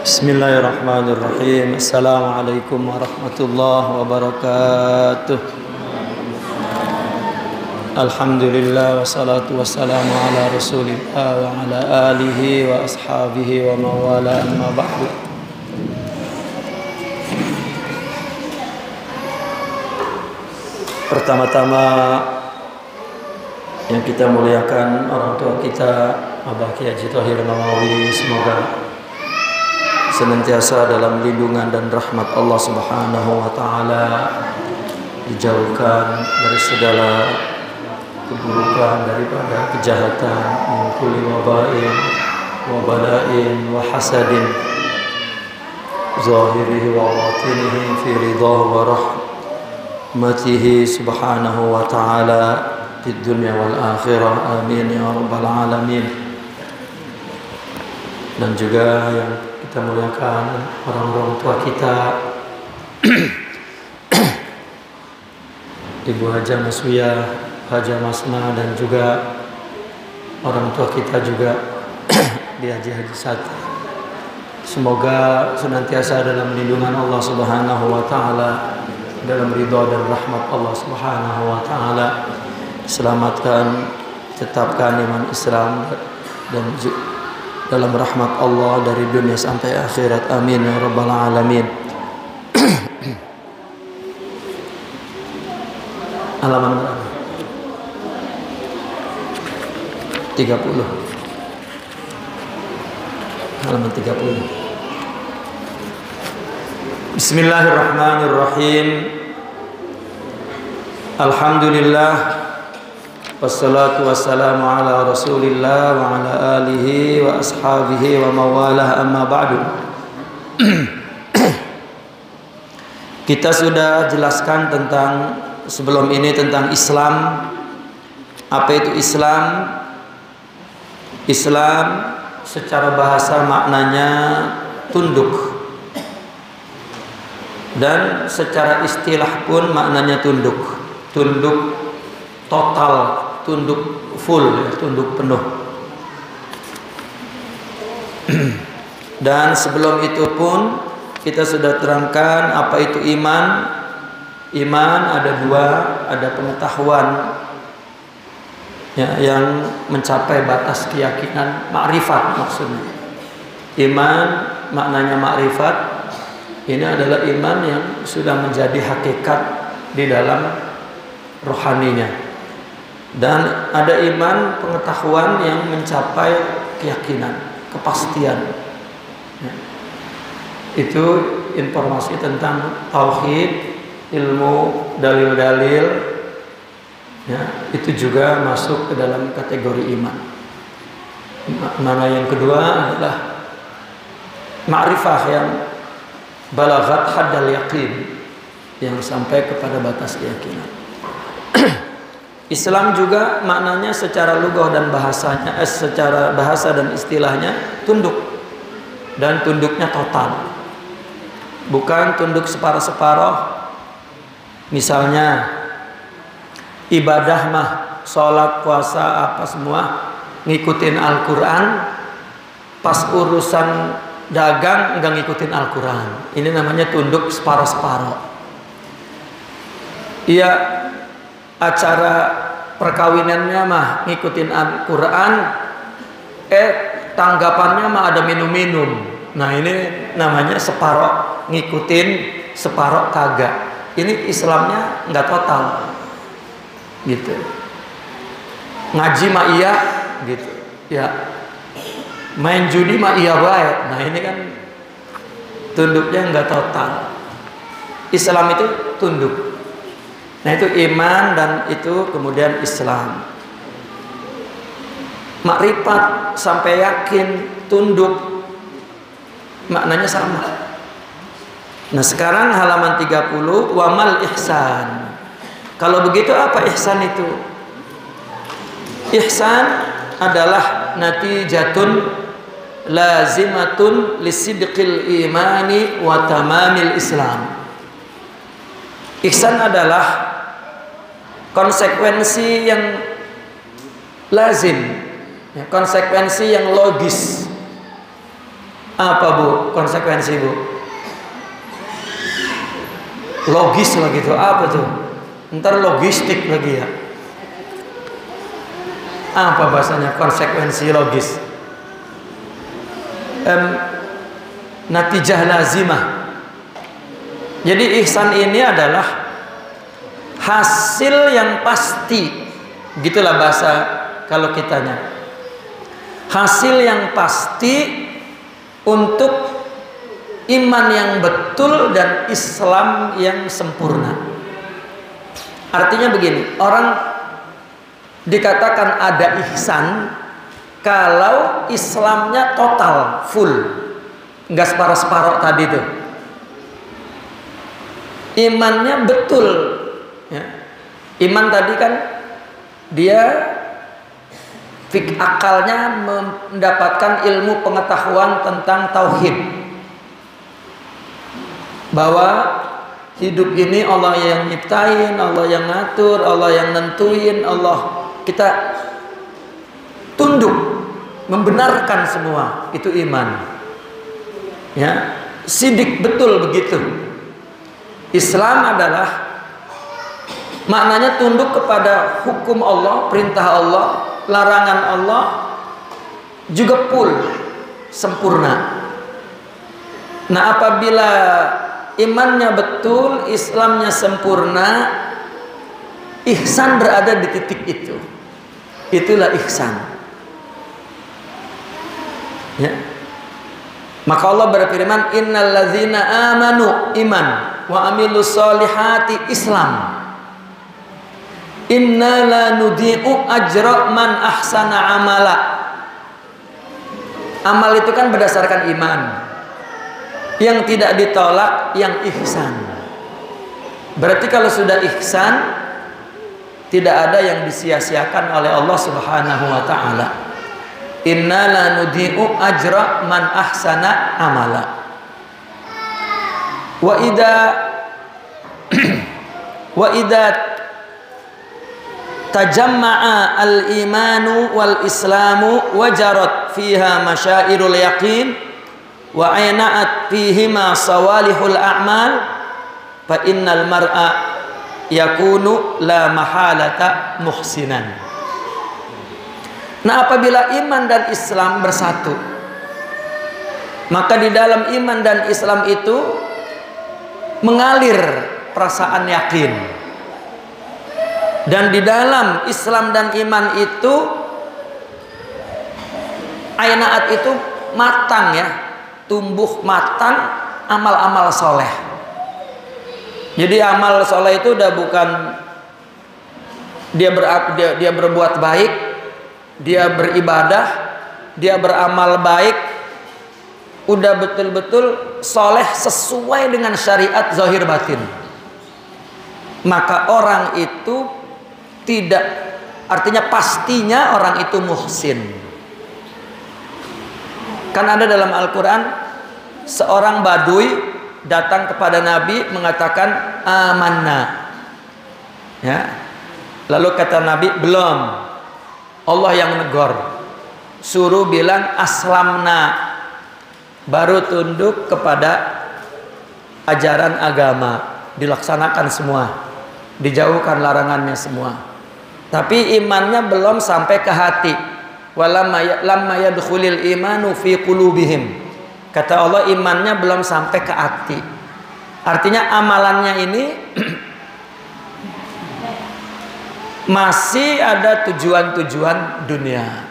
Bismillahirrahmanirrahim. Assalamualaikum warahmatullahi wabarakatuh. Alhamdulillah wassalatu wassalamu ala rasulillah wa ala alihi wa ashabihi wa mawala amma ba'du. Pertama-tama yang kita muliakan orang tua kita Abah Kiai Haji Thohir Nawawi, semoga senantiasa dalam lindungan dan rahmat Allah Subhanahu wa taala, dijauhkan dari segala keburukan, daripada kejahatan, min kulli wabain wa bala'in wa hasadin, zahirihi wa batinihi fi ridahu wa rahmatihi subhanahu wa ta'ala fid dunya wal akhirah, amin ya rabbal alamin. Dan juga yang kita muliakan orang-orang tua kita, Ibu Haja Masuyah, Haja Masna, dan juga orang tua kita juga di Haji Sati. Semoga senantiasa dalam lindungan Allah Subhanahu wa taala, dalam ridha dan rahmat Allah Subhanahu wa taala, selamatkan, tetapkan iman Islam dan dalam rahmat Allah dari dunia sampai akhirat, amin ya rabbal alamin. Halaman berapa? 30. Halaman 30. Bismillahirrahmanirrahim. Alhamdulillah, wassalatu wassalamu ala rasulillah wa ala alihi wa ashabihi wa mawalah, amma ba'du. Kita sudah jelaskan sebelum ini tentang Islam. Apa itu Islam? Islam secara bahasa maknanya tunduk, dan secara istilah pun maknanya tunduk. Tunduk total, tunduk full, tunduk penuh. Dan sebelum itu pun kita sudah terangkan apa itu iman. Iman ada dua, ada pengetahuan ya, yang mencapai batas keyakinan, makrifat maksudnya. Iman maknanya makrifat. Ini adalah iman yang sudah menjadi hakikat di dalam rohaninya. Dan ada iman pengetahuan yang mencapai keyakinan, kepastian ya. Itu informasi tentang tauhid, ilmu, dalil-dalil ya, itu juga masuk ke dalam kategori iman. Mana yang kedua adalah ma'rifah yang balaghat haddal yaqin, yang sampai kepada batas keyakinan. Islam juga maknanya secara lugah dan bahasanya, secara bahasa dan istilahnya tunduk, dan tunduknya total, bukan tunduk separuh-separuh. Misalnya ibadah mah, sholat, puasa, apa semua ngikutin Al-Quran, pas urusan dagang enggak ngikutin Al-Quran. Ini namanya tunduk separuh-separuh. Iya, acara perkawinannya mah ngikutin Al-Quran, tanggapannya mah ada minum-minum. Nah ini namanya separuh ngikutin, separuh kagak. Ini Islamnya nggak total gitu. Ngaji mah iya gitu ya, main judi mah iya baik. Nah ini kan tunduknya nggak total. Islam itu tunduk. Nah itu iman, dan itu kemudian Islam. Makrifat sampai yakin, tunduk, maknanya sama. Nah sekarang halaman 30, wamal ihsan. Kalau begitu apa ihsan itu? Ihsan adalah natijatun lazimatun lisidqil imani wa tamamil Islam. Ihsan adalah konsekuensi yang lazim, ya, konsekuensi yang logis Apa Bu konsekuensi Bu? Logis lah gitu. Apa tuh? Ntar logistik lagi ya. Apa bahasanya konsekuensi logis? Natijah lazimah. Jadi ihsan ini adalah hasil yang pasti. Gitulah bahasa kalau kitanya. Hasil yang pasti untuk iman yang betul dan Islam yang sempurna. Artinya begini, orang dikatakan ada ihsan kalau Islamnya total, full, nggak separuh-separuh tadi tuh. Imannya betul. Ya. Iman tadi kan dia akalnya mendapatkan ilmu pengetahuan tentang tauhid, bahwa hidup ini Allah yang nyiptain, Allah yang ngatur, Allah yang nentuin, Allah, kita tunduk membenarkan semua, itu iman. Ya, sidik betul begitu. Islam adalah maknanya tunduk kepada hukum Allah, perintah Allah, larangan Allah, juga full, sempurna. Nah, apabila imannya betul, Islamnya sempurna, ihsan berada di titik itu. Itulah ihsan. Ya. Maka Allah berfirman, innal ladzina amanu, iman, wa amilus solihati, Islam. Inna la nudi'u ajra man ahsana amala. Amal itu kan berdasarkan iman. Yang tidak ditolak yang ihsan. Berarti kalau sudah ihsan, tidak ada yang disia-siakan oleh Allah Subhanahu wa taala. Inna la nudi'u ajra man ahsana amala. Wa idza tajamma'a al-imanu wal islamu wajarat fiha masyairul yaqin wa aina'at fihima sawalihul a'mal fa innal mar'a yakunu la mahalata muhsinan. Nah, apabila iman dan Islam bersatu, maka di dalam iman dan Islam itu mengalir perasaan yakin. Dan di dalam Islam dan iman itu ainaat itu matang ya, tumbuh matang amal-amal soleh. Jadi amal soleh itu udah bukan dia berbuat baik, dia beribadah, dia beramal baik, udah betul-betul soleh sesuai dengan syariat zahir batin. Maka orang itu tidak, artinya pastinya orang itu muhsin. Kan ada dalam Al-Quran seorang badui datang kepada Nabi mengatakan amanna. Ya. Lalu kata Nabi, belum. Allah yang negor, suruh bilang aslamna, baru tunduk kepada ajaran agama, dilaksanakan semua, dijauhkan larangannya semua. Tapi imannya belum sampai ke hati. Lamma yadkhulil imanu fi qulubihim. Kata Allah, imannya belum sampai ke hati. Artinya amalannya ini masih ada tujuan-tujuan dunia.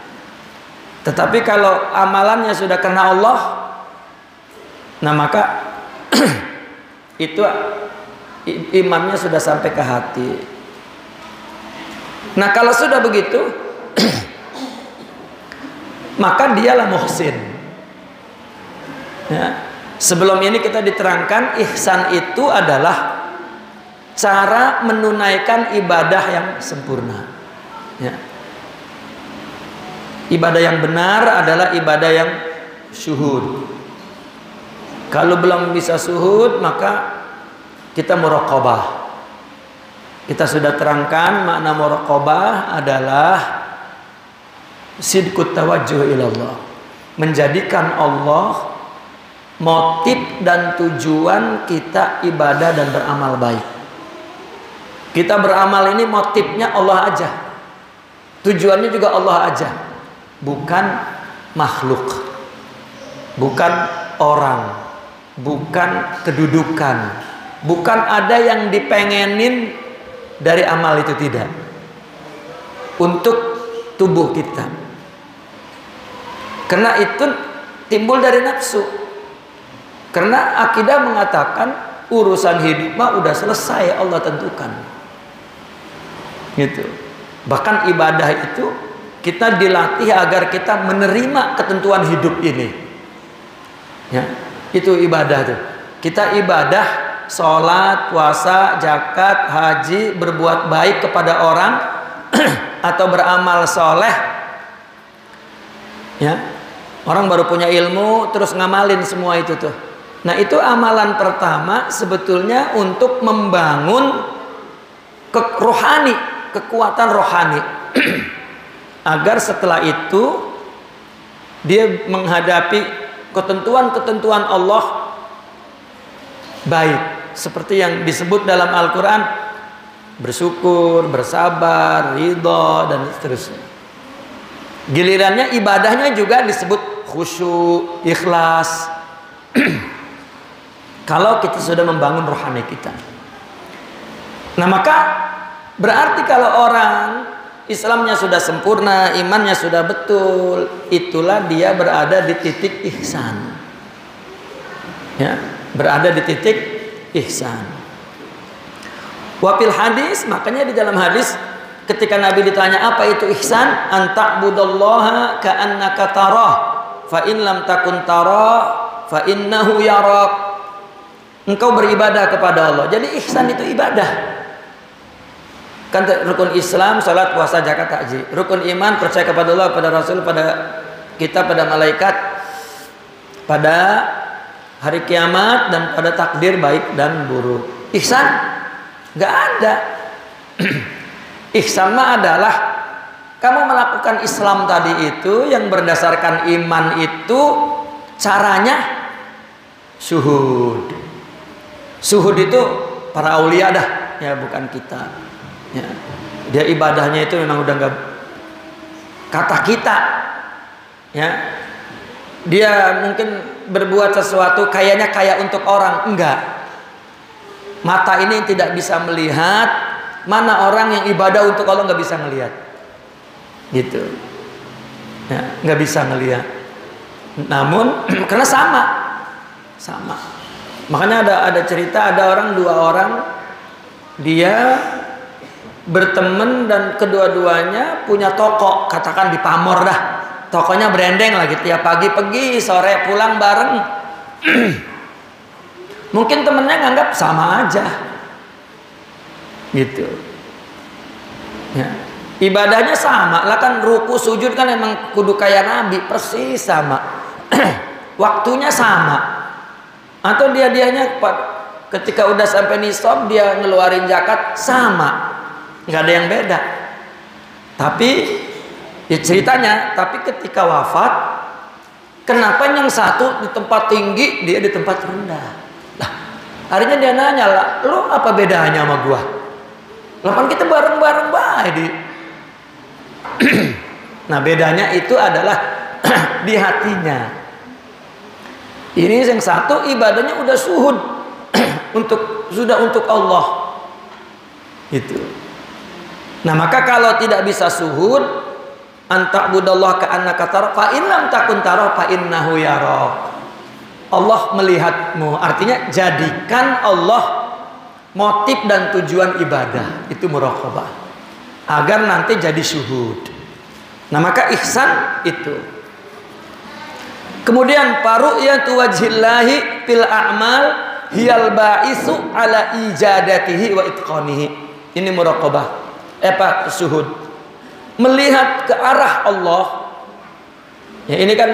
Tetapi kalau amalannya sudah karena Allah, nah maka itu imannya sudah sampai ke hati. Nah, kalau sudah begitu maka dialah muhsin. Ya. Sebelum ini kita diterangkan ihsan itu adalah cara menunaikan ibadah yang sempurna. Ya. Ibadah yang benar adalah ibadah yang syuhud. Kalau belum bisa syuhud, maka kita muraqabah. Kita sudah terangkan makna muraqabah adalah sidqut tawajjuh ilallah, menjadikan Allah motif dan tujuan kita ibadah dan beramal baik. Kita beramal ini motifnya Allah aja, tujuannya juga Allah aja, bukan makhluk, bukan orang, bukan kedudukan, bukan ada yang dipengenin dari amal itu, tidak. Untuk tubuh kita, karena itu timbul dari nafsu. Karena akidah mengatakan urusan hidup mah udah selesai, Allah tentukan. Gitu. Bahkan ibadah itu kita dilatih agar kita menerima ketentuan hidup ini. Ya, itu ibadah tuh. Kita ibadah, sholat, puasa, zakat, haji, berbuat baik kepada orang atau beramal soleh. Ya, orang baru punya ilmu terus ngamalin semua itu tuh. Nah, itu amalan pertama sebetulnya untuk membangun rohani, kekuatan rohani. Agar setelah itu dia menghadapi ketentuan-ketentuan Allah baik. Seperti yang disebut dalam Al-Quran, bersyukur, bersabar, ridho, dan seterusnya. Gilirannya ibadahnya juga disebut khusyuk, ikhlas. Kalau kita sudah membangun rohani kita. Nah, maka berarti kalau orang Islamnya sudah sempurna, imannya sudah betul, itulah dia berada di titik ihsan. Ya, berada di titik ihsan. Wafil hadis, makanya di dalam hadis ketika Nabi ditanya apa itu ihsan, anta'budallaha ka'annaka tarah, fa in lam takun tarah, fa innahu yarak. Engkau beribadah kepada Allah. Jadi ihsan itu ibadah. Kan rukun Islam, salat, puasa, zakat, haji. Rukun iman, percaya kepada Allah, pada Rasul, pada kita, pada malaikat, pada hari kiamat, dan pada takdir baik dan buruk. Ihsan nggak ada. Ihsan mah adalah kamu melakukan Islam tadi itu yang berdasarkan iman itu caranya syuhud. Syuhud itu para aulia dah, ya, bukan kita. Ya. Dia ibadahnya itu memang udah nggak kata kita. Ya. Dia mungkin berbuat sesuatu kayaknya kayak untuk orang, enggak. Mata ini tidak bisa melihat mana orang yang ibadah untuk Allah, nggak bisa melihat. Gitu. Ya, nggak bisa melihat. Namun karena sama. Makanya ada cerita, ada dua orang dia berteman dan kedua-duanya punya toko, katakan di Pamor dah. Tokonya branding lagi, tiap pagi pergi, sore pulang bareng. Mungkin temennya nganggap sama aja. Gitu. Ya. Ibadahnya sama, lah kan ruku sujud kan emang kudu kayak Nabi, persis sama. Waktunya sama. Atau dianya ketika udah sampai nisab dia ngeluarin zakat sama, nggak ada yang beda. Tapi ya ceritanya, tapi ketika wafat, kenapa yang satu di tempat tinggi dia di tempat rendah? Lah, akhirnya dia nanya lah, lu apa bedanya sama gua? Lapan kita bareng-bareng baik di. Nah, bedanya itu adalah di hatinya. Ini yang satu ibadahnya udah syuhud untuk Allah. Itu. Nah, maka kalau tidak bisa syuhud, anta'budallaha ka'annaka tarah, fa in lam takun tarah fa innahu yarak. Allah melihatmu. Artinya jadikan Allah motif dan tujuan ibadah, itu muraqabah. Agar nanti jadi syuhud. Nah, maka ihsan itu. Kemudian paru'yatu wajhillahi fil a'mal hiyal ba'isu ala ijadatihi wa itqanihi. Ini muraqabah. Syuhud. Melihat ke arah Allah. Ya, ini kan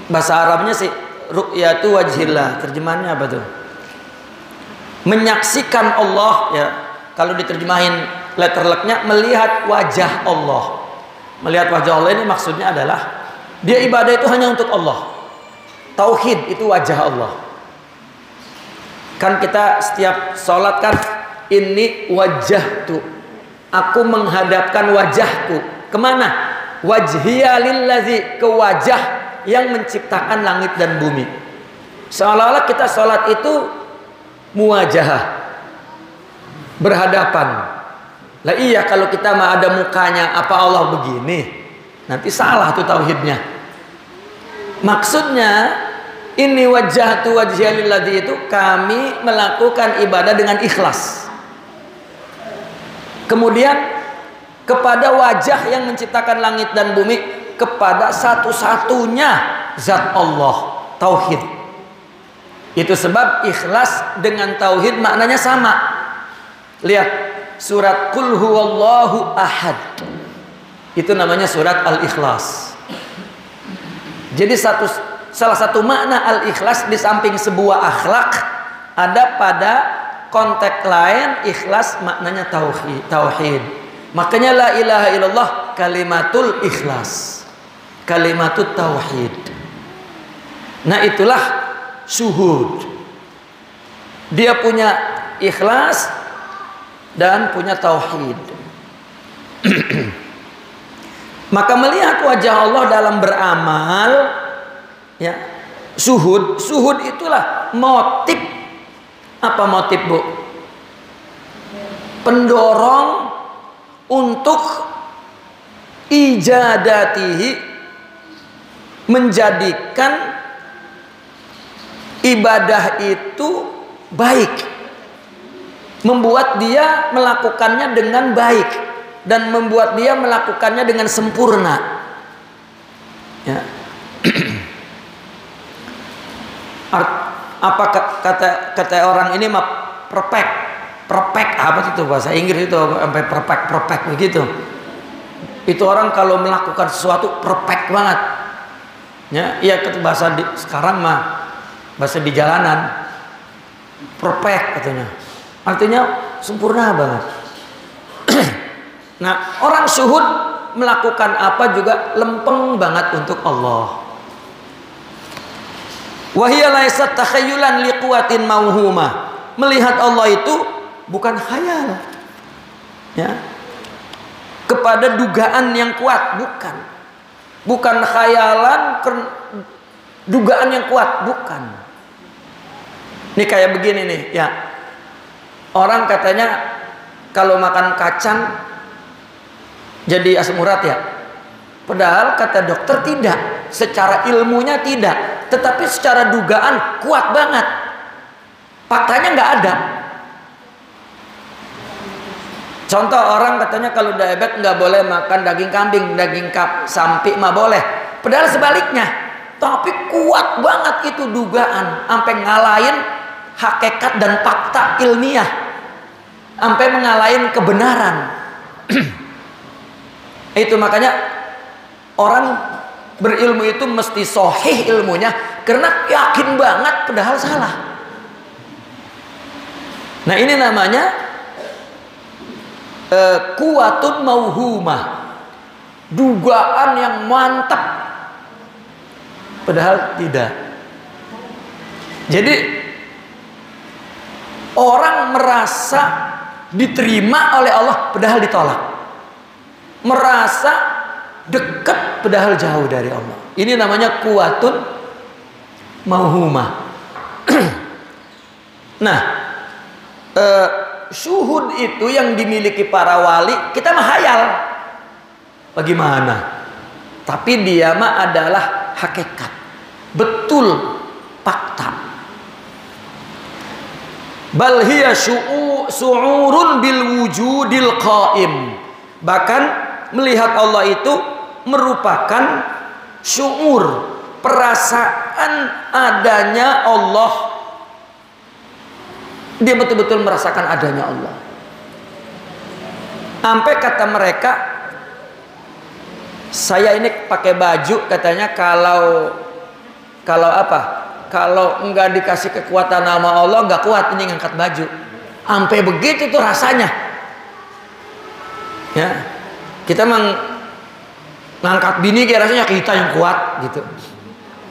bahasa Arabnya sih ru'yatu wajhillah. Terjemahannya apa tuh? Menyaksikan Allah, ya. Kalau diterjemahin letter lucknya melihat wajah Allah. Melihat wajah Allah ini maksudnya adalah dia ibadah itu hanya untuk Allah. Tauhid itu wajah Allah. Kan kita setiap sholat kan, ini wajah tuh, aku menghadapkan wajahku kemana? Wajhiya lillazi, ke wajah yang menciptakan langit dan bumi. Seolah-olah kita sholat itu muwajahah, berhadapan. Lah iya, kalau kita mah ada mukanya, apa Allah begini? Nanti salah tuh tauhidnya. Maksudnya ini wajhatu wajhiya lillazi itu kami melakukan ibadah dengan ikhlas. Kemudian kepada wajah yang menciptakan langit dan bumi, kepada satu-satunya zat Allah, tauhid. Itu sebab ikhlas dengan tauhid maknanya sama. Lihat surat Qul huwallahu ahad. Itu namanya surat Al-Ikhlas. Jadi salah satu makna Al-Ikhlas di samping sebuah akhlak, ada pada konteks lain ikhlas maknanya tauhid. Makanya la ilaha illallah kalimatul ikhlas, kalimatut tauhid. Nah itulah syuhud. Dia punya ikhlas dan punya tauhid. Maka melihat wajah Allah dalam beramal, ya, syuhud itulah motif. Apa motif, Bu? Pendorong untuk ijadatihi, menjadikan ibadah itu baik, membuat dia melakukannya dengan baik dan membuat dia melakukannya dengan sempurna, ya. Apa kata orang ini mah perfect apa itu bahasa Inggris itu, sampai perfect begitu. Itu orang kalau melakukan sesuatu perfect banget, ya. Iya, bahasa sekarang mah bahasa di jalanan perfect katanya, artinya sempurna banget. Nah, orang syuhud melakukan apa juga lempeng banget untuk Allah. Wahia laisat takhayyulan liquwatin mauhumah. Melihat Allah itu bukan khayal, ya, kepada dugaan yang kuat, bukan khayalan, dugaan yang kuat, bukan. Ini kayak begini nih, ya. Orang katanya kalau makan kacang jadi asam urat, ya. Padahal kata dokter tidak, secara ilmunya tidak, tetapi secara dugaan kuat banget. Faktanya nggak ada. Contoh, orang katanya kalau diabetes nggak boleh makan daging kambing, daging sapi mah boleh. Padahal sebaliknya, tapi kuat banget itu dugaan, sampai ngalahin hakikat dan fakta ilmiah, sampai mengalahin kebenaran. Itu makanya orang berilmu itu mesti sahih ilmunya, karena yakin banget padahal salah. Nah ini namanya kuwatun mauhumah, dugaan yang mantap padahal tidak. Jadi orang merasa diterima oleh Allah padahal ditolak, merasa dekat padahal jauh dari Allah. Ini namanya kuwatun mauhumah. Nah, syuhud itu yang dimiliki para wali, kita mah hayal bagaimana, tapi dia mah adalah hakikat, betul, fakta. Bal hiya su'urun bil wujudil qaim. Bahkan melihat Allah itu merupakan syuur, perasaan adanya Allah. Dia betul-betul merasakan adanya Allah. Sampai kata mereka, saya ini pakai baju katanya, kalau apa? Kalau enggak dikasih kekuatan nama Allah, enggak kuat ini ngangkat baju. Sampai begitu tuh rasanya. Ya. Kita ngangkat bini kayak rasanya kita yang kuat gitu.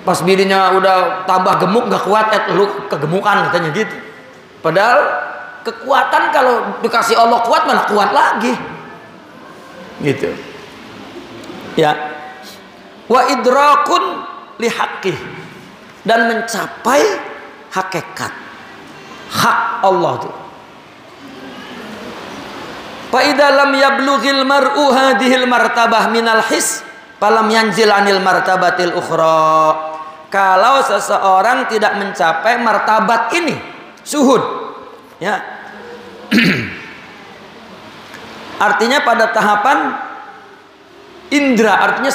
Pas bininya udah tambah gemuk nggak kuat, lu kegemukan katanya gitu. Padahal kekuatan kalau dikasih Allah kuat mana kuat lagi. Gitu. Ya. Wa idrakun lihaqqih, dan mencapai hakikat hak Allah itu. Fa idza lam yablughil mar'u hadhil martabah minal his falam yanzil anil martabatil ukhra. Kalau seseorang tidak mencapai martabat ini, suhud, ya. Artinya pada tahapan indra, artinya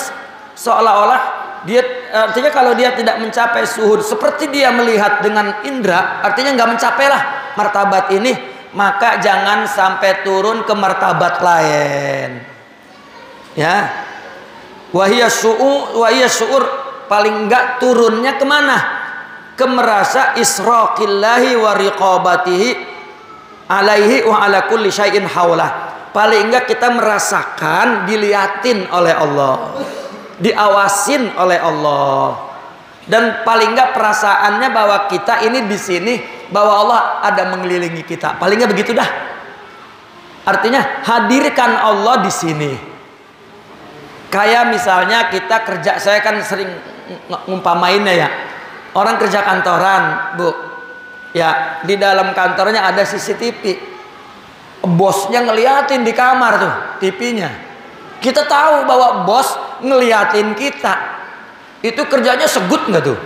seolah-olah dia, artinya kalau dia tidak mencapai suhud seperti dia melihat dengan indra, artinya nggak mencapailah martabat ini, maka jangan sampai turun ke martabat lain. Ya. Wahiyya syu'ur, paling enggak turunnya kemana? Ke merasa israqillahi wa riqabatihi alaihi wa ala kulli syai'in haulah. Paling enggak kita merasakan diliatin oleh Allah, diawasin oleh Allah, dan paling enggak perasaannya bahwa kita ini di sini, bahwa Allah ada mengelilingi kita. Paling enggak begitu dah. Artinya hadirkan Allah di sini. Kayak misalnya kita kerja, saya kan sering ngumpamainnya ya, orang kerja kantoran, Bu, ya, di dalam kantornya ada CCTV, bosnya ngeliatin di kamar tuh TV-nya, kita tahu bahwa bos ngeliatin kita, itu kerjanya segut nggak tuh?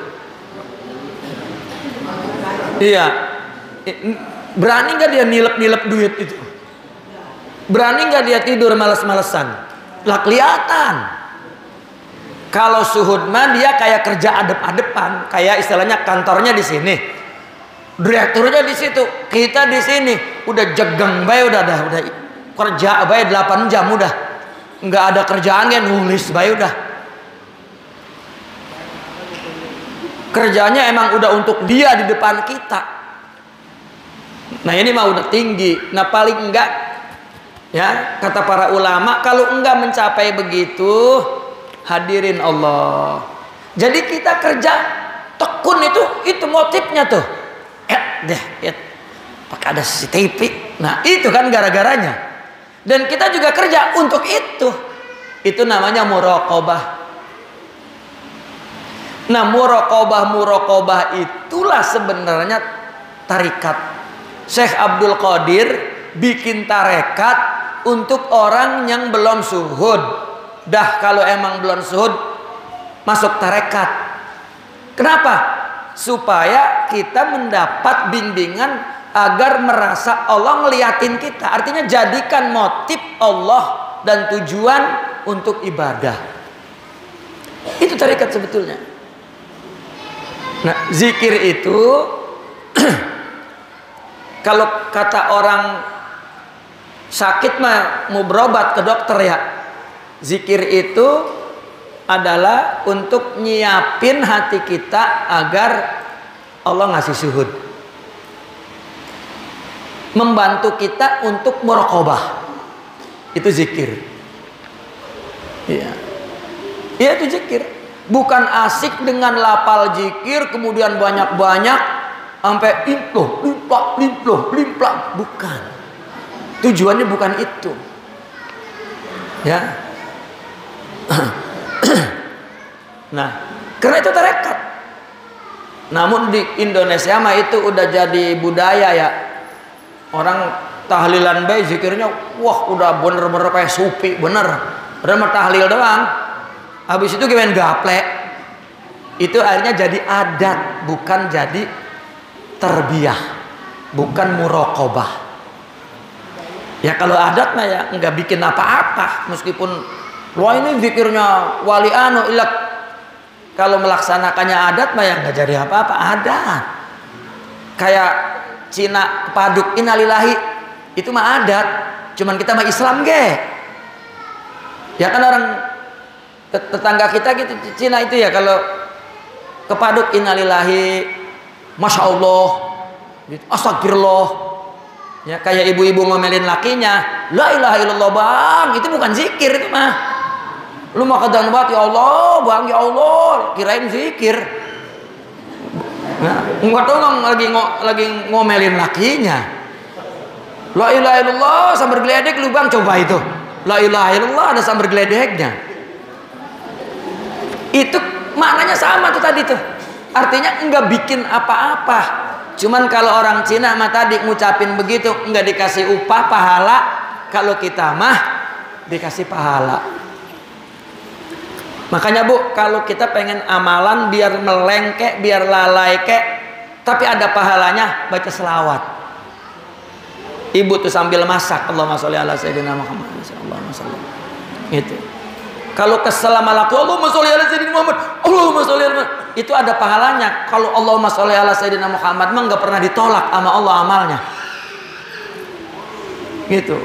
Iya, berani nggak dia nilep-nilep duit itu? Berani nggak dia tidur males-malesan? Lah kelihatan. Kalau suhud mah dia kayak kerja adep-adepan, kayak istilahnya kantornya di sini, direkturnya di situ, kita di sini, udah jegang bae, udah kerja bae 8 jam udah, nggak ada kerjaan ya nulis bae udah. Kerjanya emang udah untuk dia di depan kita. Nah ini mah udah tinggi. Nah paling enggak, ya kata para ulama, kalau enggak mencapai begitu, hadirin Allah. Jadi kita kerja tekun, itu motifnya tuh. Pakai ada CCTV. Nah itu kan gara-garanya. Dan kita juga kerja untuk itu. Itu namanya muraqabah. Nah muraqabah itulah sebenarnya tarikat. Syekh Abdul Qadir bikin tarekat untuk orang yang belum suhud. Dah kalau emang belum suhud, masuk tarekat. Kenapa? Supaya kita mendapat bimbingan agar merasa Allah ngeliatin kita. Artinya jadikan motif Allah dan tujuan untuk ibadah. Itu tarekat sebetulnya. Nah, zikir itu kalau kata orang sakit mah mau berobat ke dokter ya. Zikir itu adalah untuk nyiapin hati kita agar Allah ngasih suhud, membantu kita untuk muraqabah. Itu zikir. Iya. Iya itu zikir. Bukan asik dengan lapal zikir kemudian banyak-banyak sampai limplok. Bukan. Tujuannya bukan itu. Ya. Nah, karena itu tarekat. Namun di Indonesia mah itu udah jadi budaya ya. Orang tahlilan bae zikirnya wah udah bener-bener kayak supi, bener. Padahal mah tahlil doang. Habis itu gimana gaplek. Itu akhirnya jadi adat, bukan jadi tarbiyah, bukan muraqabah. Ya kalau adat mah ya nggak bikin apa-apa, meskipun wah ini zikirnya wali anu ilak. Kalau melaksanakannya adat mah ya nggak jadi apa-apa, adat. Kayak Cina kepaduk innalillahi itu mah adat, cuman kita mah Islam ge. Ya kan orang tetangga kita gitu Cina itu ya, kalau kepaduk innalillahi masya Allah, astagfirullah. Ya kayak ibu-ibu ngomelin lakinya, la ilaha illallah bang, itu bukan zikir itu mah. Lu mah kadang banget, ya Allah bang, ya Allah, kirain zikir. Nah, enggak dong, lagi ngomelin lakinya. La ilaha illallah sambar geledek lu bang, coba itu. La ilaha illallah ada sambar geledeknya. Itu maknanya sama tuh tadi tuh. Artinya enggak bikin apa-apa. Cuman kalau orang Cina mah tadi ngucapin begitu enggak dikasih upah pahala. Kalau kita mah dikasih pahala. Makanya Bu, kalau kita pengen amalan biar melengkek, biar lalai kek, tapi ada pahalanya, baca selawat. Ibu tuh sambil masak, Allahumma sholli ala sayyidina Muhammad, Allahumma sholli. Gitu. Kalau kesel sama laku, Allahumma sholli ala sayyidina Muhammad, Allahumma sholli ala, itu ada pahalanya. Kalau Allahumma sholli ala sayyidina Muhammad mah nggak pernah ditolak sama Allah amalnya. Gitu.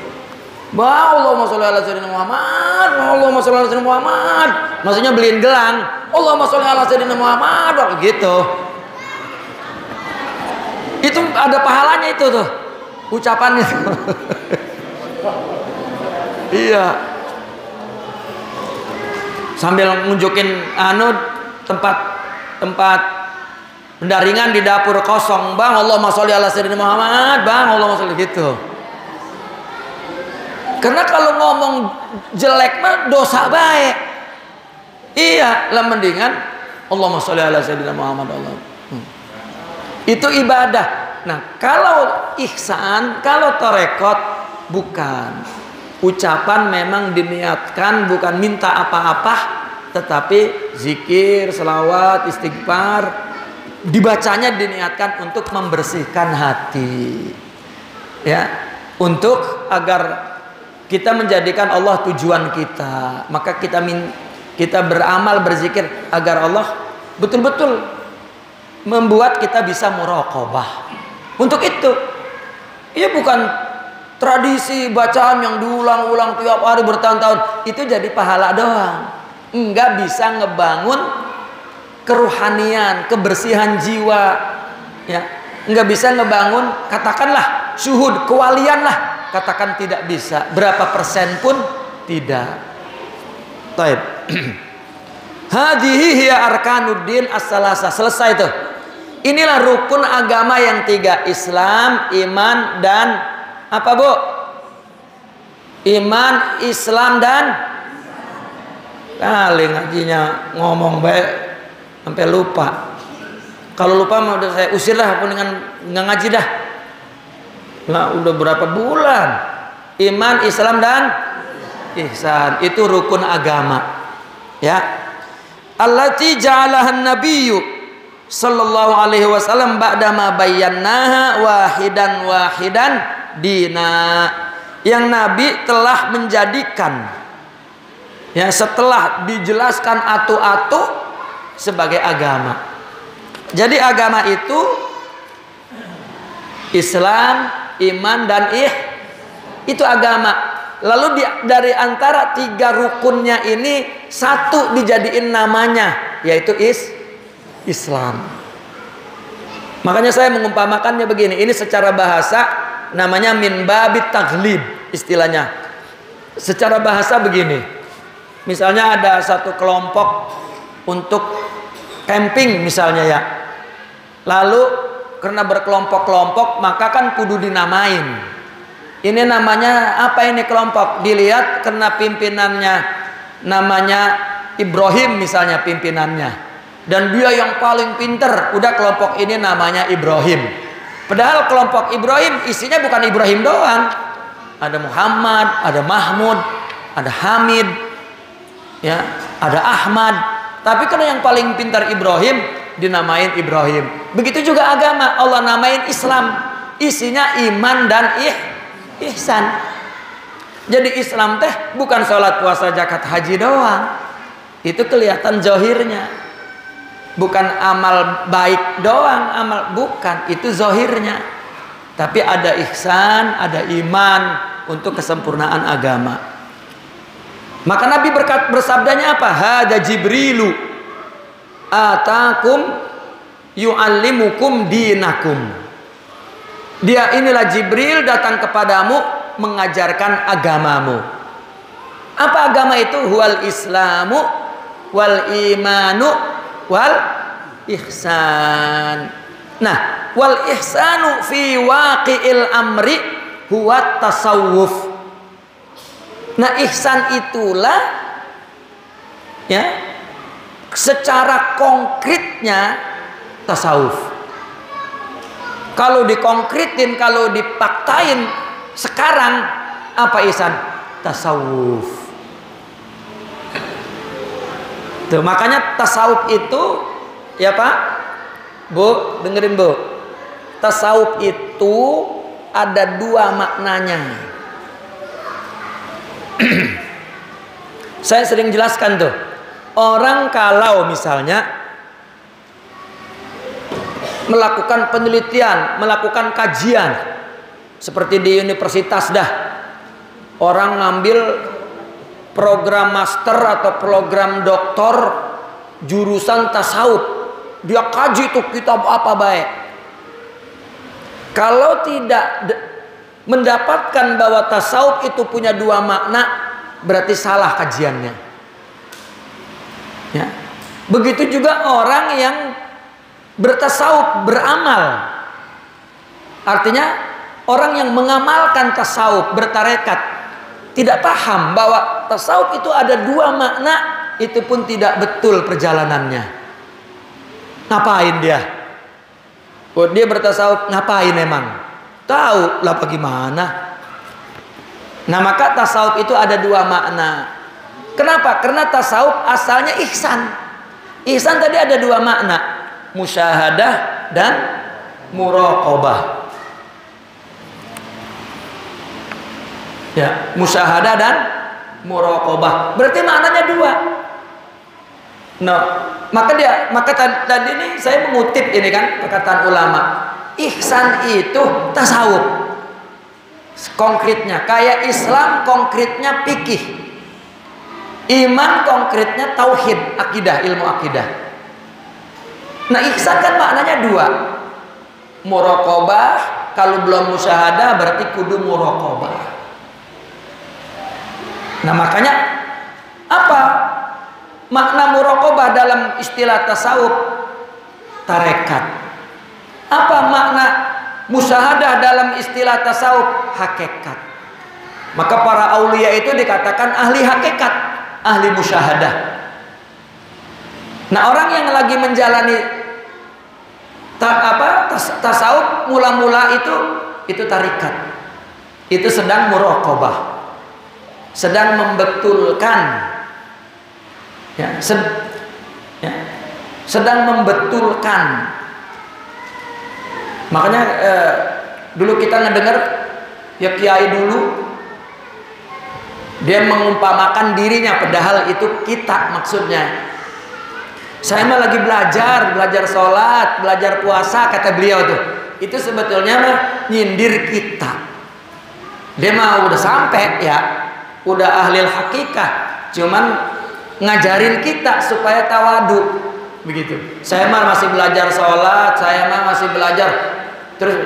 Allahumma sholli ala sayyidina Muhammad, Allahumma sholli ala sayyidina Muhammad. Maksudnya beliin gelang, Allahumma sholli ala sayyidina Muhammad, gitu. Itu ada pahalanya itu tuh, ucapannya tuh. Iya. Sambil nunjukin tempat pendaringan di dapur kosong, bang, Allahumma sholli ala sayyidina Muhammad, bang, Allahumma sholli, gitu. Karena kalau ngomong jelek mah dosa baik. Iya, lah mendingan Allahumma sholli ala sayyidina Muhammad. Itu ibadah. Nah, kalau ihsan, kalau tarekat bukan. Ucapan memang diniatkan bukan minta apa-apa, tetapi zikir, selawat, istighfar dibacanya diniatkan untuk membersihkan hati. Ya, untuk agar kita menjadikan Allah tujuan kita, maka kita beramal berzikir agar Allah betul-betul membuat kita bisa muraqabah. Untuk itu, ya bukan tradisi bacaan yang diulang-ulang tiap hari bertahun-tahun, itu jadi pahala doang. Enggak bisa ngebangun keruhanian, kebersihan jiwa, ya. Enggak bisa ngebangun, katakanlah syuhud, kewalian lah. Katakan tidak bisa, berapa persen pun tidak. Taib. Hadhihi hiya arkanuddin as-salasa. Selesai tuh. Inilah rukun agama yang 3, Islam, iman, dan apa Bu? Iman, Islam, dan kali ngajinya ngomong baik sampai lupa. Kalau lupa mau saya usir lah, aku dengan nggak ngaji dah. Nah, udah berapa bulan? Iman, Islam, dan ihsan. Itu rukun agama. Ya. Allati ja'alahan nabiyyu sallallahu alaihi wasallam ba'dama bayyanaha wahidan dina. Yang Nabi telah menjadikan, ya, setelah dijelaskan atu-atu sebagai agama. Jadi agama itu Islam, iman, dan itu agama. Lalu dari antara 3 rukunnya ini 1 dijadiin namanya, yaitu Islam. Makanya saya mengumpamakannya begini, ini secara bahasa namanya min babit taghlib istilahnya. Secara bahasa begini, misalnya ada satu kelompok untuk camping misalnya, ya, lalu karena berkelompok-kelompok maka kan kudu dinamain. Ini namanya apa ini kelompok? Dilihat karena pimpinannya namanya Ibrahim misalnya pimpinannya, dan dia yang paling pinter, udah kelompok ini namanya Ibrahim. Padahal kelompok Ibrahim isinya bukan Ibrahim doang. Ada Muhammad, ada Mahmud, ada Hamid, ya, ada Ahmad. Tapi karena yang paling pintar Ibrahim, dinamain Ibrahim. Begitu juga agama, Allah namain Islam, isinya iman dan ihsan. Jadi Islam teh bukan sholat, puasa, zakat, haji doang. Itu kelihatan zahirnya. Bukan amal baik doang, bukan, itu zahirnya. Tapi ada ihsan, ada iman untuk kesempurnaan agama. Maka Nabi bersabdanya apa? Hada Jibrilu atakum yu'allimukum dinakum. Dia inilah Jibril datang kepadamu mengajarkan agamamu. Apa agama itu? Huwal islamu wal imanu wal ihsan. Nah, wal ihsanu fi waqi'il amri huwa tasawuf. Nah, ihsan itulah ya secara konkretnya tasawuf. Kalau dikonkretin, kalau dipaktain sekarang apa ihsan? Tasawuf. Tuh, makanya tasawuf itu ya Pak, Bu, dengerin Bu. Tasawuf itu ada dua maknanya. Saya sering jelaskan tuh. Orang kalau misalnya melakukan penelitian, melakukan kajian seperti di universitas dah. Orang ngambil program master atau program doktor jurusan tasawuf. Dia kaji tuh kitab apa baik. Kalau tidak mendapatkan bahwa tasawuf itu punya dua makna, berarti salah kajiannya. Ya. Begitu juga orang yang bertasawuf, beramal. Artinya orang yang mengamalkan tasawuf, bertarekat, tidak paham bahwa tasawuf itu ada dua makna, itu pun tidak betul perjalanannya. Ngapain dia? Oh, dia bertasawuf ngapain emang? Tahu lah bagaimana. Nah, maka tasawuf itu ada dua makna. Kenapa? Karena tasawuf asalnya ihsan. Ihsan tadi ada dua makna, musyahadah dan muraqabah. Ya, musyahadah dan muraqabah. Berarti maknanya dua. Nah, maka tadi ini saya mengutip ini kan perkataan ulama. Ihsan itu tasawuf. Konkretnya kayak Islam, konkretnya fikih. Iman konkretnya tauhid, akidah, ilmu akidah. Nah, ihsan kan maknanya dua. Muraqabah, kalau belum musyahadah berarti kudu muraqabah. Nah, makanya apa makna muraqabah dalam istilah tasawuf? Tarekat. Apa makna musyahadah dalam istilah tasawuf? Hakikat. Maka para aulia itu dikatakan ahli hakikat, ahli musyahadah. Nah, orang yang lagi menjalani tasawuf mula-mula itu tarikat. Itu sedang muraqabah. Sedang membetulkan sedang membetulkan. Makanya dulu kita ngedengar ya kiai dulu dia mengumpamakan dirinya, padahal itu kita maksudnya. Saya mah lagi belajar sholat, belajar puasa, kata beliau tuh. Itu sebetulnya mah nyindir kita. Dia mah udah sampai ya, udah ahli hakikat, cuman ngajarin kita supaya tawadu. Begitu. Saya mah masih belajar sholat, saya mah masih belajar. Terus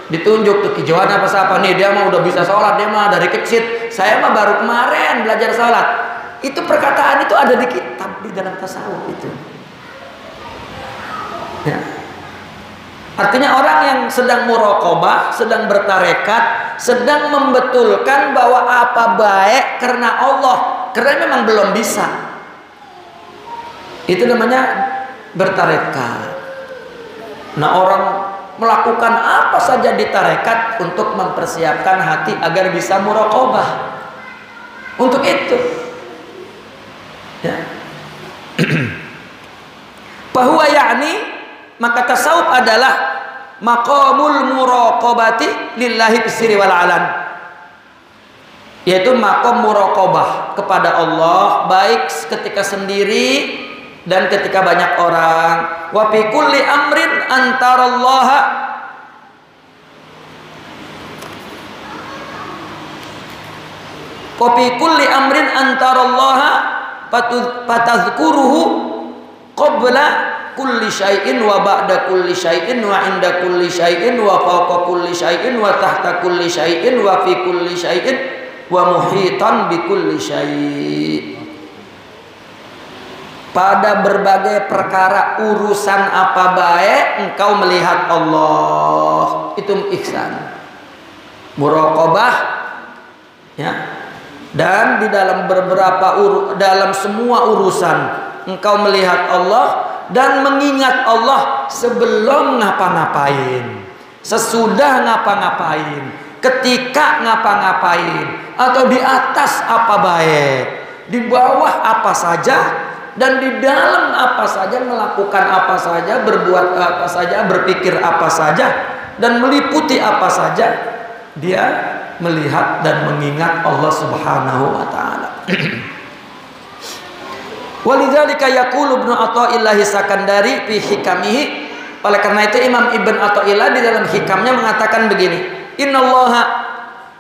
ditunjuk tuh kijauan apa siapa nih, dia mah udah bisa sholat, dia mah dari kecil. Saya mah baru kemarin belajar sholat. Itu perkataan itu ada di kitab, di dalam tasawuf itu. Ya. Artinya orang yang sedang muraqabah, sedang bertarekat, sedang membetulkan bahwa apa baik karena Allah, karena memang belum bisa. Itu namanya bertarekat. Nah, orang melakukan apa saja di tarekat untuk mempersiapkan hati agar bisa muraqabah. Untuk itu, ya. Bahwa yakni, maka tasawuf adalah maqamul muraqabati lillahi bisiri wal alan, yaitu maqam muraqabah kepada Allah baik ketika sendiri dan ketika banyak orang. Wa fi kulli amrin antarallaha wa fi kulli amrin antarallaha fatazkuruhu qabla kulli syai'in wa ba'da kulli syai'in wa inda kulli syai'in wa fawqa kulli syai'in wa tahta kulli syai'in wa fi kulli syai'in wa muhitan bikulli syai'. Pada berbagai perkara urusan apa baik engkau melihat Allah, itu ihsan, muraqabah, ya. Dan di dalam dalam semua urusan engkau melihat Allah dan mengingat Allah sebelum ngapa-ngapain, sesudah ngapa-ngapain, ketika ngapa-ngapain, atau di atas apa baik, di bawah apa saja, dan di dalam apa saja, melakukan apa saja, berbuat apa saja, berpikir apa saja, dan meliputi apa saja, dia melihat dan mengingat Allah Subhanahu wa taala. Walidzalika yaqulu Ibnu Athaillah Sakandari fi hikamihi. Oleh karena itu Imam Ibn Athaillah di dalam hikamnya mengatakan begini, innallaha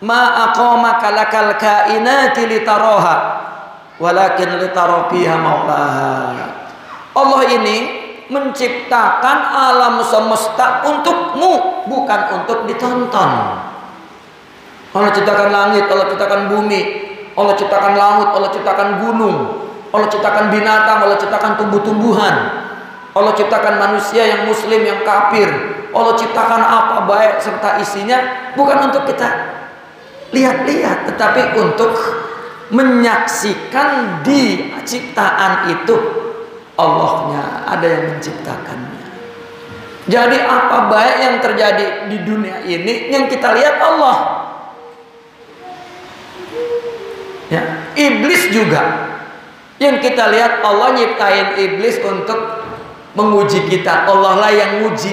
ma aqama kalakal kainati litaraha walakin litarafiha maulaha. Allah ini menciptakan alam semesta untukmu, bukan untuk ditonton. Allah ciptakan langit, Allah ciptakan bumi, Allah ciptakan laut, Allah ciptakan gunung, Allah ciptakan binatang, Allah ciptakan tumbuh-tumbuhan, Allah ciptakan manusia yang muslim, yang kafir, Allah ciptakan apa baik serta isinya, bukan untuk kita lihat-lihat, tetapi untuk menyaksikan di ciptaan itu Allahnya, ada yang menciptakannya. Jadi apa baik yang terjadi di dunia ini yang kita lihat Allah, ya. Iblis juga yang kita lihat Allah nyiptain iblis untuk menguji kita, Allah lah yang nguji.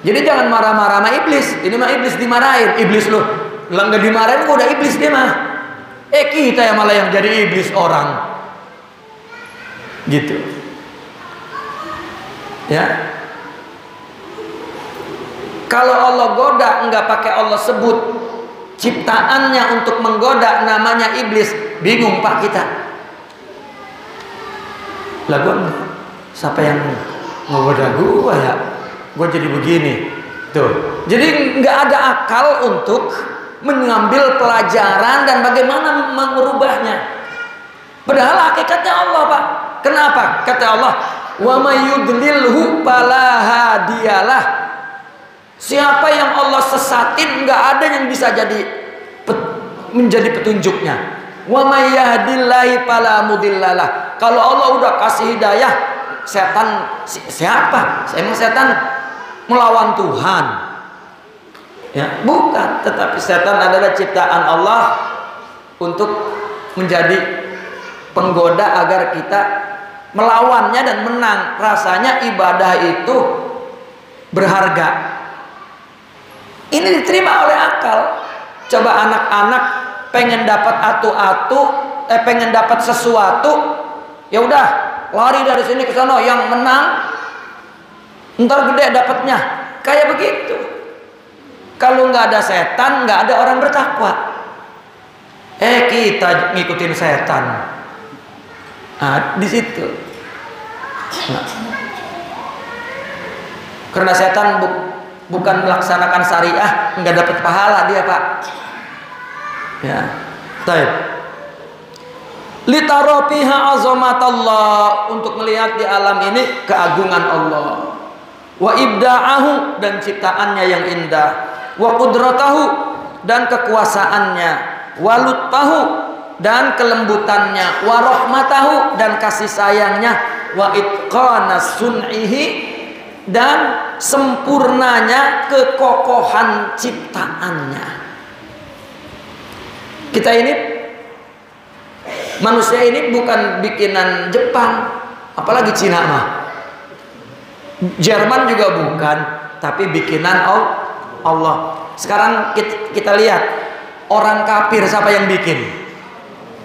Jadi jangan marah-marah sama iblis. Ini mah iblis dimarahin, iblis loh nggak dimarahin kok udah iblis dia mah. Kita yang malah yang jadi iblis orang, gitu, ya. Kalau Allah goda, nggak pakai Allah sebut ciptaannya untuk menggoda, namanya iblis. Bingung pak kita. Lagu siapa yang ngegoda gua ya? Gua jadi begini, tuh. Jadi nggak ada akal untuk mengambil pelajaran dan bagaimana merubahnya. Padahal hakikatnya Allah pak. Kenapa? Kata Allah, wa may yudlilhu fala hadiyalah. Siapa yang Allah sesatin, nggak ada yang bisa menjadi petunjuknya. Wa may yahdillahi fala mudhillalah. Kalau Allah udah kasih hidayah, setan siapa? Emang setan melawan Tuhan? Ya, bukan, tetapi setan adalah ciptaan Allah untuk menjadi penggoda agar kita melawannya dan menang. Rasanya ibadah itu berharga. Ini diterima oleh akal. Coba anak-anak pengen dapat pengen dapat sesuatu, ya udah lari dari sini ke sana, yang menang ntar gede dapatnya. Kayak begitu. Kalau nggak ada setan, nggak ada orang bertakwa. Kita ngikutin setan. Nah, di situ. Nah. Karena setan bukan melaksanakan syariah, nggak dapat pahala dia pak. Ya, baik. Litarafiha azamatullah, untuk melihat di alam ini keagungan Allah. Wa ibda'ahu, dan ciptaannya yang indah. Wa qudratahu, dan kekuasaannya. Wa lutfahu, dan kelembutannya. Wa rahmatahu, dan kasih sayangnya. Wa itqana sun'ihi, dan sempurnanya kekokohan ciptaannya. Kita ini, manusia ini bukan bikinan Jepang, apalagi Cina mah. Jerman juga bukan, tapi bikinan Allah. Sekarang kita lihat orang kafir siapa yang bikin?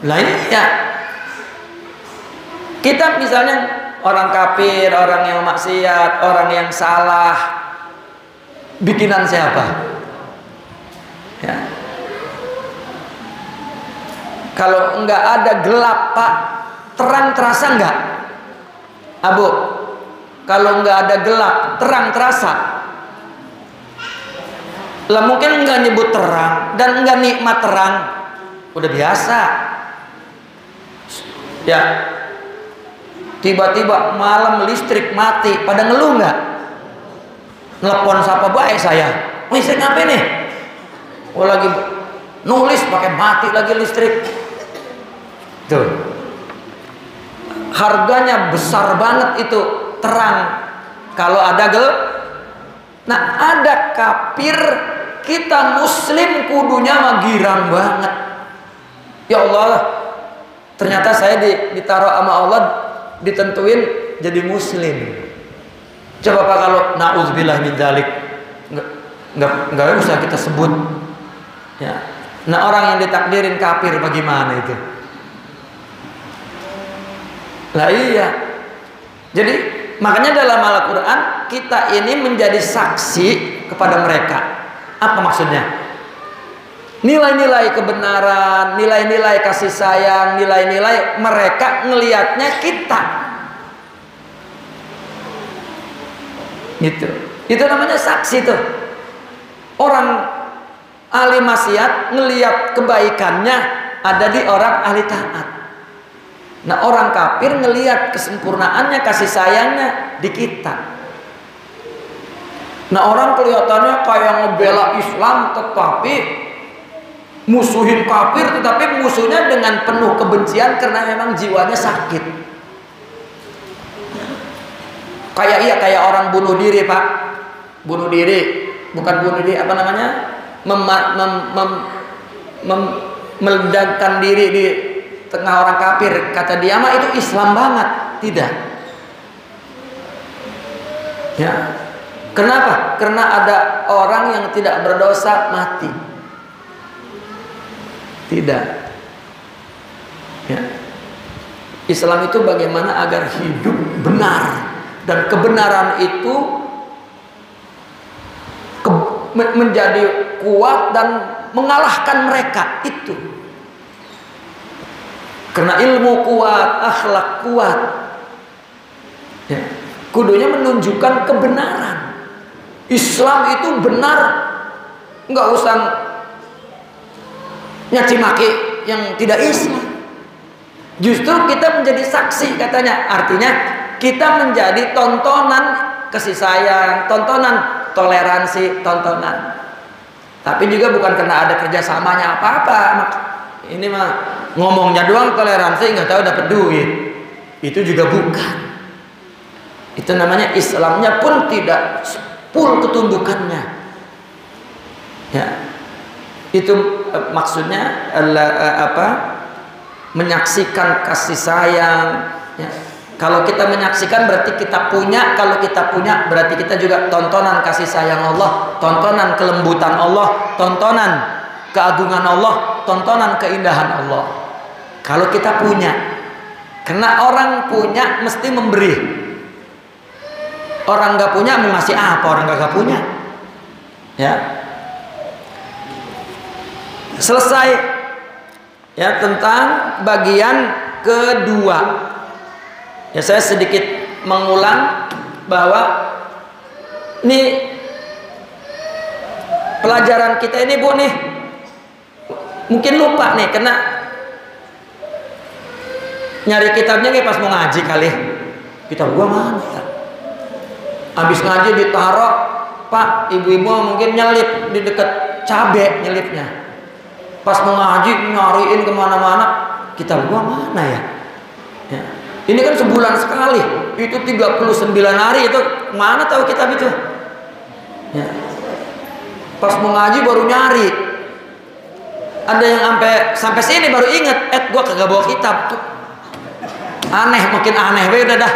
Lainnya. Kita misalnya orang kafir, orang yang maksiat, orang yang salah, bikinan siapa? Ya. Kalau enggak ada gelap pak, terang terasa enggak? Abu, kalau enggak ada gelap, terang terasa? Lah mungkin enggak nyebut terang dan enggak nikmat terang. udah biasa. Ya, tiba-tiba malam listrik mati, pada ngeluh nggak? Telepon siapa baik saya, listrik ngapain nih? Oh lagi nulis pakai mati lagi listrik. Tuh, harganya besar banget itu terang. Kalau ada nah ada kafir, kita muslim kudunya mah girang banget. Ya Allah, ternyata saya ditaruh sama Allah, ditentuin jadi muslim. Coba Pak kalau na'udzubillah min dzalik, nggak usah kita sebut. Ya. Nah orang yang ditakdirin kafir bagaimana itu? Lah iya. Jadi makanya dalam Al-Quran kita ini menjadi saksi kepada mereka. Apa maksudnya? Nilai-nilai kebenaran, nilai-nilai kasih sayang, nilai-nilai mereka ngelihatnya kita. Gitu. Itu namanya saksi tuh. Orang ahli maksiat ngelihat kebaikannya ada di orang ahli taat. Nah orang kafir ngelihat kesempurnaannya, kasih sayangnya di kita. Nah orang kelihatannya kayak ngebela Islam tetapi musuhin kafir, tetapi musuhnya dengan penuh kebencian karena memang jiwanya sakit. Kayak orang bunuh diri Pak, bunuh diri, bukan bunuh diri, apa namanya, meledakkan diri di tengah orang kafir, kata dia mah itu Islam banget. Tidak. Ya. Kenapa? Karena ada orang yang tidak berdosa mati. Tidak. Ya. Islam itu bagaimana agar hidup benar, dan kebenaran itu menjadi kuat dan mengalahkan mereka itu. Karena ilmu kuat, akhlak kuat, ya, kudunya menunjukkan kebenaran. Islam itu benar, nggak usah nyaci maki yang tidak Islam. Justru kita menjadi saksi katanya, artinya kita menjadi tontonan kasih sayang, tontonan toleransi, tontonan. Tapi juga bukan karena ada kerjasamanya apa-apa. Ini mah ngomongnya doang toleransi, nggak tahu dapat duit. Itu juga bukan. Itu namanya Islamnya pun tidak full ketundukannya. Ya, itu maksudnya menyaksikan kasih sayang. Ya. Kalau kita menyaksikan berarti kita punya, kalau kita punya berarti kita juga tontonan kasih sayang Allah, tontonan kelembutan Allah, tontonan keagungan Allah, tontonan keindahan Allah. Kalau kita punya, karena orang punya mesti memberi. Orang nggak punya mau ngasih apa? Orang nggak punya. Ya. Selesai ya tentang bagian kedua. Ya saya sedikit mengulang bahwa ini pelajaran kita ini Bu nih mungkin lupa nih karena nyari kitabnya nih pas mau ngaji kali. Kitab gua mana ya? Habis ngaji ditaruh, Pak, ibu-ibu mungkin nyelip di dekat cabe nyelipnya. Pas mau ngaji nyariin kemana-mana, kitab gua mana ya? Ya. Ini kan sebulan sekali, itu 39 hari, itu mana tahu kitab itu? Ya. Pas mau ngaji baru nyari. Ada yang sampai sini baru inget, gua kagak bawa kitab tuh. Aneh, makin aneh, udah dah.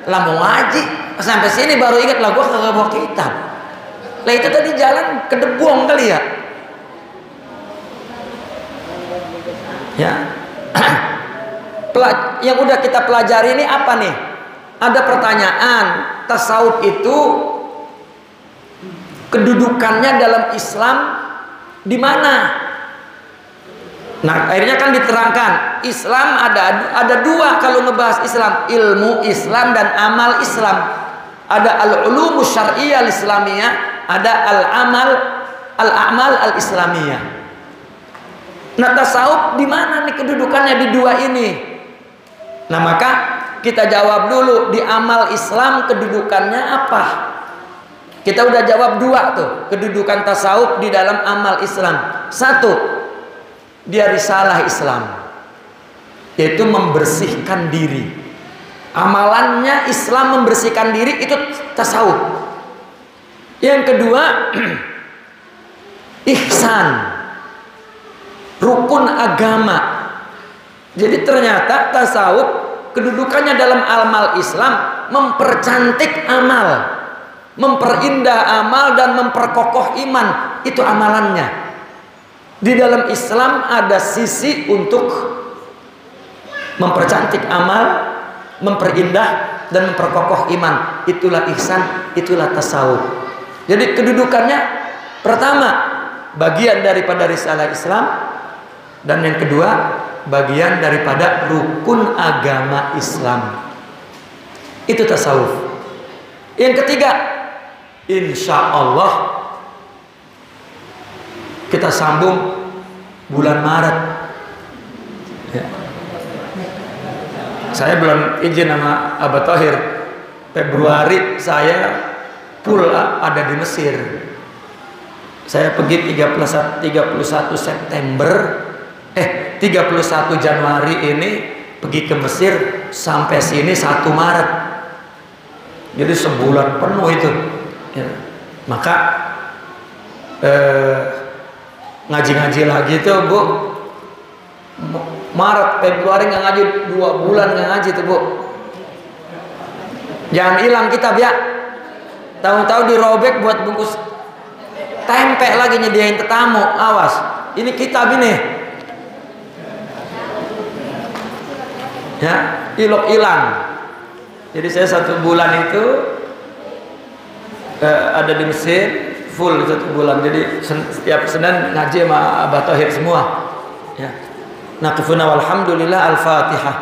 Lah mau ngaji, sampai sini baru inget lah gua kagak bawa kitab. Lah itu tadi jalan ke Debong kali ya. Ya. Yang udah kita pelajari ini apa nih? Ada pertanyaan, tasawuf itu kedudukannya dalam Islam di mana? Nah, akhirnya kan diterangkan Islam ada dua kalau ngebahas Islam, ilmu Islam dan amal Islam. Ada al-ulumus syar'iyyah al-islamiyah, ada al-amal al-islamiyah. Nah, tasawuf di mana nih kedudukannya di dua ini? Nah, maka kita jawab dulu, di amal Islam kedudukannya apa? Kita udah jawab dua tuh, kedudukan tasawuf di dalam amal Islam. Satu, dia risalah Islam, yaitu membersihkan diri. Amalannya Islam membersihkan diri, itu tasawuf. Yang kedua, ihsan, rukun agama. Jadi ternyata tasawuf kedudukannya dalam amal Islam mempercantik amal, memperindah amal dan memperkokoh iman. Itu amalannya. Di dalam Islam ada sisi untuk mempercantik amal, memperindah dan memperkokoh iman. Itulah ihsan, itulah tasawuf. Jadi kedudukannya pertama bagian daripada risalah Islam, dan yang kedua bagian daripada rukun agama Islam. Itu tasawuf. Yang ketiga, insya Allah kita sambung bulan Maret. Ya. Saya belum izin sama Abah Thohir. Februari saya full ada di Mesir. Saya pergi 31 September 31 Januari ini pergi ke Mesir sampai sini 1 Maret. Jadi sebulan penuh itu. Ya. Maka ngaji-ngaji lagi tuh, Bu. Maret, Februari nggak ngaji, 2 bulan nggak ngaji tuh, Bu. Jangan hilang kitab ya. Tahu-tahu dirobek buat bungkus tempe lagi nyediain tetamu. Awas, ini kitab ini. Ya, hilang. Jadi saya 1 bulan itu ada di Mesir full 1 bulan. Jadi setiap Senin ngaji sama Abah Thohir semua. Ya. Naqifuna walhamdulillah, al-Fatihah.